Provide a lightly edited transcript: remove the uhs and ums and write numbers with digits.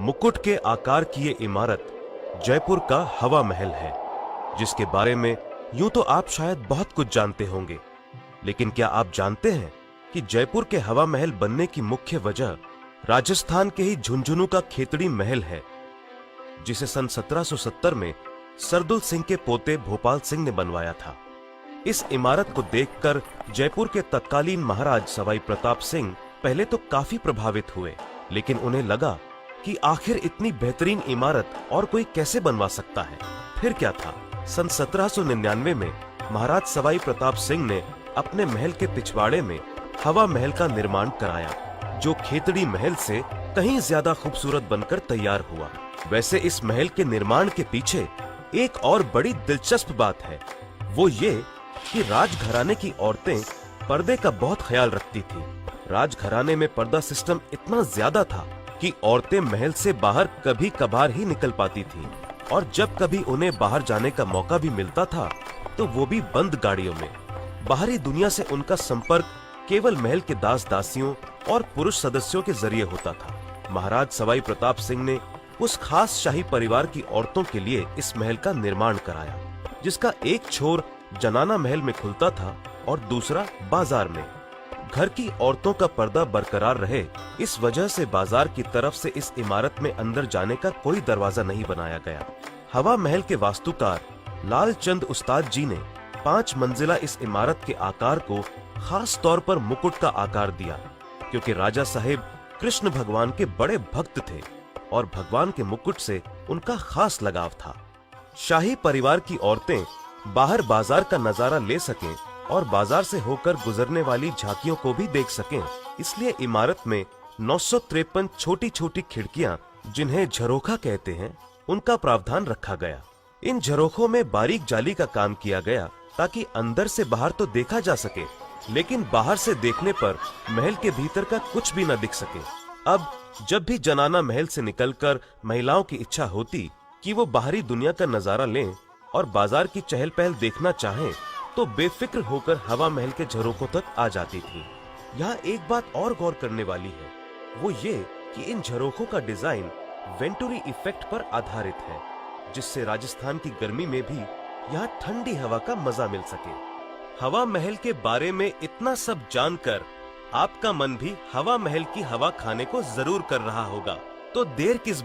मुकुट के आकार की ये इमारत जयपुर का हवा महल है, जिसके बारे में यूं तो आप शायद बहुत कुछ जानते होंगे, लेकिन क्या आप जानते हैं कि जयपुर के हवा महल बनने की मुख्य वजह राजस्थान के ही झुंझुनू का खेतड़ी महल है, जिसे सन 1770 में सरदुल सिंह के पोते भोपाल सिंह ने बनवाया था। इस इमारत को देखकर जयपुर के तत्कालीन महाराज सवाई प्रताप सिंह पहले तो काफी प्रभावित हुए, लेकिन उन्हें लगा कि आखिर इतनी बेहतरीन इमारत और कोई कैसे बनवा सकता है। फिर क्या था, सन 1799 में महाराज सवाई प्रताप सिंह ने अपने महल के पिछवाड़े में हवा महल का निर्माण कराया, जो खेतड़ी महल से कहीं ज्यादा खूबसूरत बनकर तैयार हुआ। वैसे इस महल के निर्माण के पीछे एक और बड़ी दिलचस्प बात है, वो ये कि राजघराने की औरतें पर्दे का बहुत ख्याल रखती थी। राजघराने में पर्दा सिस्टम इतना ज्यादा था कि औरतें महल से बाहर कभी कभार ही निकल पाती थीं, और जब कभी उन्हें बाहर जाने का मौका भी मिलता था तो वो भी बंद गाड़ियों में। बाहरी दुनिया से उनका संपर्क केवल महल के दास दासियों और पुरुष सदस्यों के जरिए होता था। महाराज सवाई प्रताप सिंह ने उस खास शाही परिवार की औरतों के लिए इस महल का निर्माण कराया, जिसका एक छोर जनाना महल में खुलता था और दूसरा बाजार में। घर की औरतों का पर्दा बरकरार रहे, इस वजह से बाजार की तरफ से इस इमारत में अंदर जाने का कोई दरवाजा नहीं बनाया गया। हवा महल के वास्तुकार लाल चंद उस्ताद जी ने 5 मंजिला इस इमारत के आकार को खास तौर पर मुकुट का आकार दिया, क्योंकि राजा साहेब कृष्ण भगवान के बड़े भक्त थे और भगवान के मुकुट से उनका खास लगाव था। शाही परिवार की औरतें बाहर बाजार का नजारा ले सकें और बाजार से होकर गुजरने वाली झांकियों को भी देख सकें, इसलिए इमारत में 953 छोटी छोटी खिड़कियां, जिन्हें झरोखा कहते हैं, उनका प्रावधान रखा गया। इन झरोखों में बारीक जाली का काम किया गया ताकि अंदर से बाहर तो देखा जा सके, लेकिन बाहर से देखने पर महल के भीतर का कुछ भी न दिख सके। अब जब भी जनाना महल से निकलकर महिलाओं की इच्छा होती कि वो बाहरी दुनिया का नजारा लें और बाजार की चहल पहल देखना चाहें, तो बेफिक्र होकर हवा महल के झरोखों तक आ जाती थी। यहाँ एक बात और गौर करने वाली है, वो ये कि इन झरोखों का डिजाइन वेंटुरी इफेक्ट पर आधारित है, जिससे राजस्थान की गर्मी में भी यहाँ ठंडी हवा का मजा मिल सके। हवा महल के बारे में इतना सब जानकर आपका मन भी हवा महल की हवा खाने को जरूर कर रहा होगा, तो देर किस